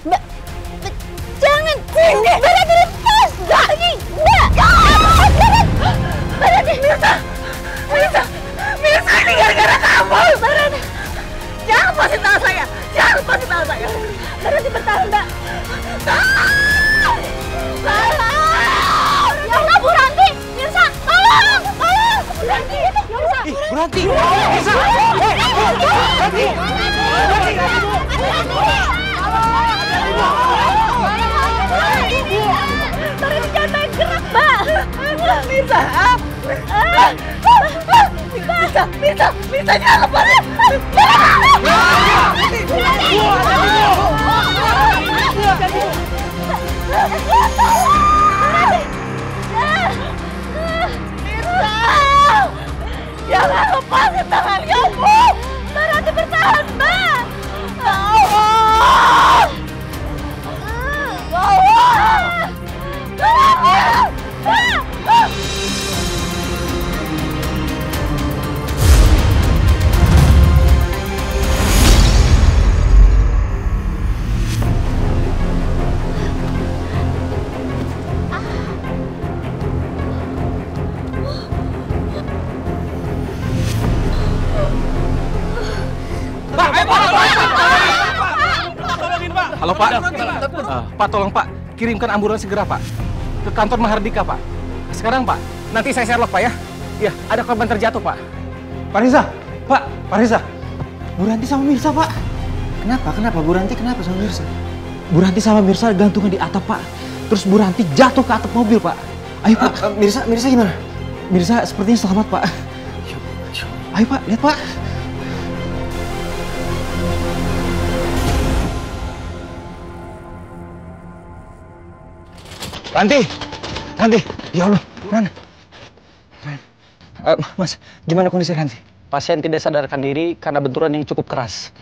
Mbak, jangan! Berhenti, lepas! Lagi! Mbak! Berhenti! Mirsa, ini gara-gara kamu! Berhenti! Jangan lepasin tangan saya! Jangan lepasin tangan saya! Berhenti bertahan, Mbak! Tolong! Ya Allah, Bu Ranti! Mirsa, tolong! Tolong! Bu Ranti! Mirsa! Bu Ranti! Mirsa! Ranti! Berhenti, jangan main gerak, Mbak! Mirsa! Mirsa, jangan lepasin! Jangan lepasin tangan kamu! Berhenti bertahan, Mbak! Halo Pak, Pak tolong Pak, kirimkan ambulans segera Pak ke kantor Mahardika Pak. Sekarang Pak, nanti saya Sherlock Pak ya. Ya, ada korban terjatuh Pak. Pak Riza, Pak Riza. Bu Ranti sama Mirsa Pak. Kenapa Bu Ranti kenapa sama Mirsa? Bu Ranti sama Mirsa gantungan di atap Pak. Terus Bu Ranti jatuh ke atap mobil Pak. Ayo Pak, Mirsa gimana? Mirsa sepertinya selamat Pak. Ayo Pak, lihat Pak. Ranti, ya Allah, mana? Mas, gimana kondisi Ranti? Pasien tidak sadarkan diri karena benturan yang cukup keras.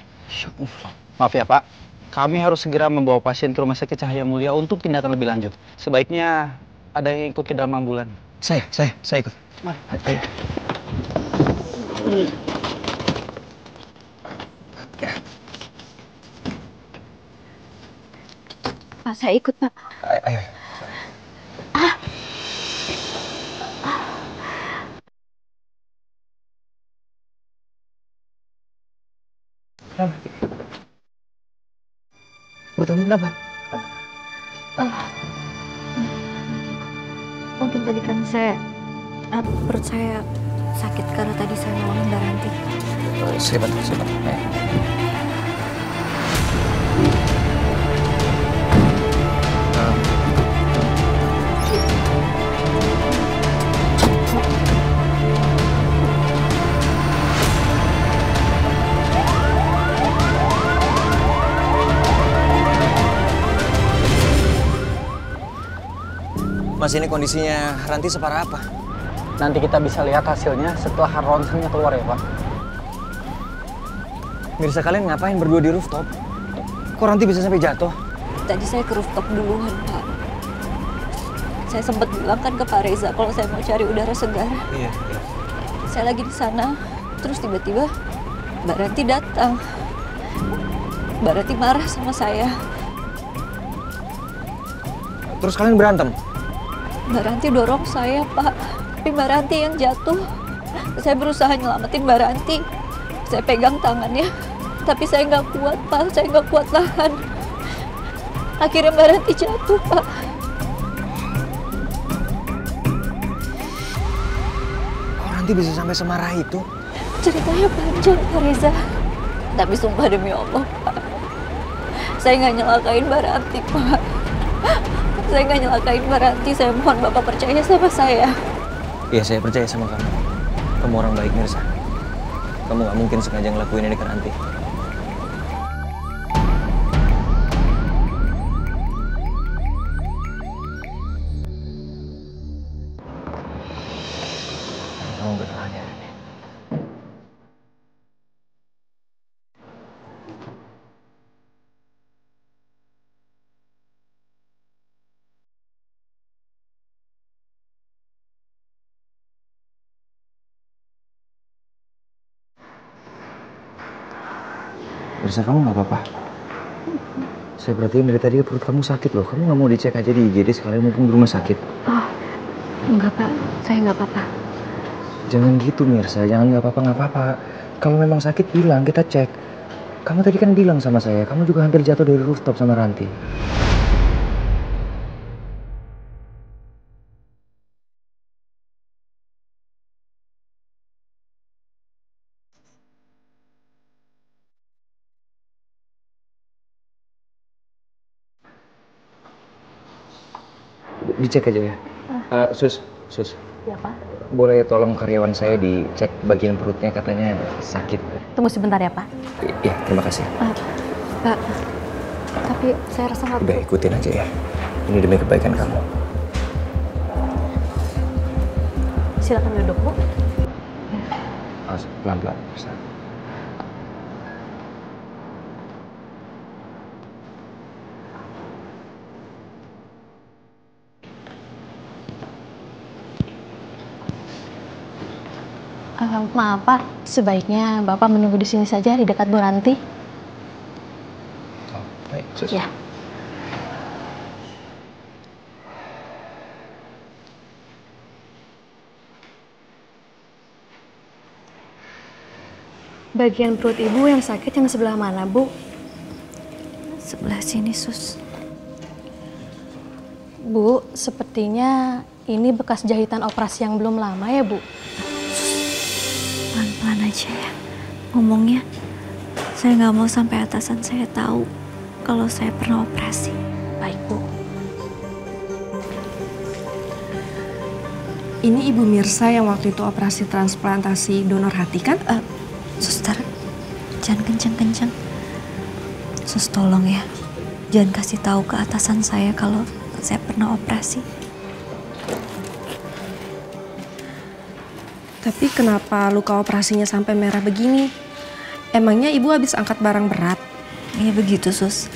Maaf ya Pak, kami harus segera membawa pasien ke Rumah Sakit Cahaya Mulia untuk tindakan lebih lanjut. Sebaiknya ada yang ikut ke dalam ambulan. Saya ikut. Mari. Ayo. Pak, saya ikut, Pak. Ayo. Kenapa? Bertemu kenapa? Mungkin tadi kan perut saya sakit karena tadi saya nolongin Mbak Ranti. Saya bantu. Ayo. Mas, ini kondisinya Ranti separah apa? Nanti kita bisa lihat hasilnya setelah ronsennya keluar ya Pak. Mirsa, kalian ngapain berdua di rooftop? Kok Ranti bisa sampai jatuh? Tadi saya ke rooftop duluan, Pak. Saya sempat bilang kan ke Pak Reza kalau saya mau cari udara segar. Iya. Saya lagi di sana, terus tiba-tiba Mbak Ranti datang. Mbak Ranti marah sama saya. Terus kalian berantem? Mbak Ranti dorong saya, Pak. Tapi Mbak Ranti yang jatuh. Saya berusaha nyelamatin Mbak Ranti. Saya pegang tangannya. Tapi saya nggak kuat, Pak. Saya nggak kuat tahan. Akhirnya Mbak Ranti jatuh, Pak. Kok Ranti bisa sampai semarah itu? Ceritanya panjang, Pak Reza. Tapi sumpah demi Allah, Pak. Saya nggak nyelakain Mbak Ranti, Pak. Saya nggak nyelakain Mbak Ranti. Saya mohon Bapak percaya sama saya. Iya, saya percaya sama kamu. Kamu orang baik, Mirsa. Kamu nggak mungkin sengaja ngelakuin ini ke Ranti. Kamu bertanya ini. Mirsa, kamu nggak apa-apa? Saya perhatiin dari tadi perut kamu sakit loh. Kamu nggak mau dicek aja di IGD sekalian mumpung di rumah sakit? Oh, enggak Pak, saya nggak apa-apa. Jangan gitu Mirsa, jangan nggak apa-apa. Kalau memang sakit bilang, kita cek. Kamu tadi kan bilang sama saya, kamu juga hampir jatuh dari rooftop sama Ranti. Dicek aja ya. Sus. Ya Pak. Boleh tolong karyawan saya dicek bagian perutnya, katanya sakit. Tunggu sebentar ya Pak. Iya, terima kasih. Pak, tapi saya rasa nggak. Udah ikutin aja ya. Ini demi kebaikan kamu. Silakan duduk Bu. Pelan-pelan. Maaf Pak, sebaiknya Bapak menunggu di sini saja di dekat Bu Ranti. Oh, baik, Sus. Ya. Bagian perut Ibu yang sakit yang sebelah mana, Bu? Sebelah sini, Sus. Bu, sepertinya ini bekas jahitan operasi yang belum lama ya, Bu? Pelan-pelan aja ya ngomongnya. Saya nggak mau sampai atasan saya tahu kalau saya pernah operasi. Baik, Bu. Ini Ibu Mirsa yang waktu itu operasi transplantasi donor hati kan? Suster, jangan kenceng-kenceng. Sus, tolong ya, jangan kasih tahu ke atasan saya kalau saya pernah operasi. Tapi kenapa luka operasinya sampai merah begini? Emangnya Ibu habis angkat barang berat? Iya begitu, Sus.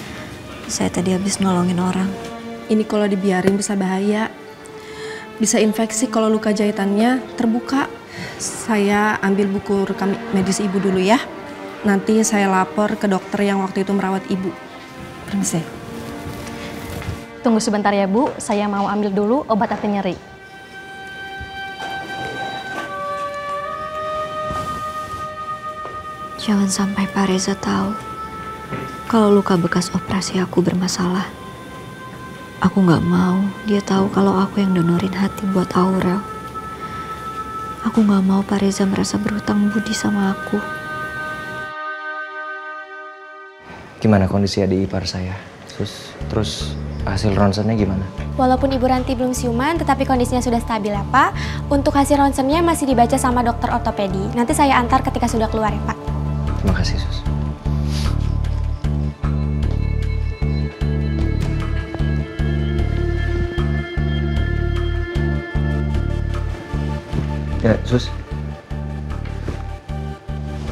Saya tadi habis nolongin orang. Ini kalau dibiarin bisa bahaya. Bisa infeksi kalau luka jahitannya terbuka. Saya ambil buku rekam medis Ibu dulu ya. Nanti saya lapor ke dokter yang waktu itu merawat Ibu. Permisi. Tunggu sebentar ya, Bu. Saya mau ambil dulu obat anti nyeri. Jangan sampai Pak Reza tahu kalau luka bekas operasi aku bermasalah. Aku nggak mau dia tahu kalau aku yang donorin hati buat Aurel. Aku nggak mau Pak Reza merasa berhutang budi sama aku. Gimana kondisi adik ipar saya, Sus? Terus hasil ronsennya gimana? Walaupun Ibu Ranti belum siuman, tetapi kondisinya sudah stabil ya Pak. Untuk hasil ronsennya masih dibaca sama dokter ortopedi. Nanti saya antar ketika sudah keluar ya Pak. Terima kasih, Sus. Ya, Sus.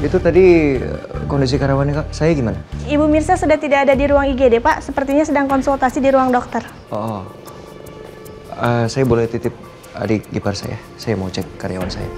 Itu tadi kondisi karyawannya Kak, saya gimana? Ibu Mirsa sudah tidak ada di ruang IGD Pak. Sepertinya sedang konsultasi di ruang dokter. Oh, saya boleh titip adik ipar saya? Saya mau cek karyawan saya.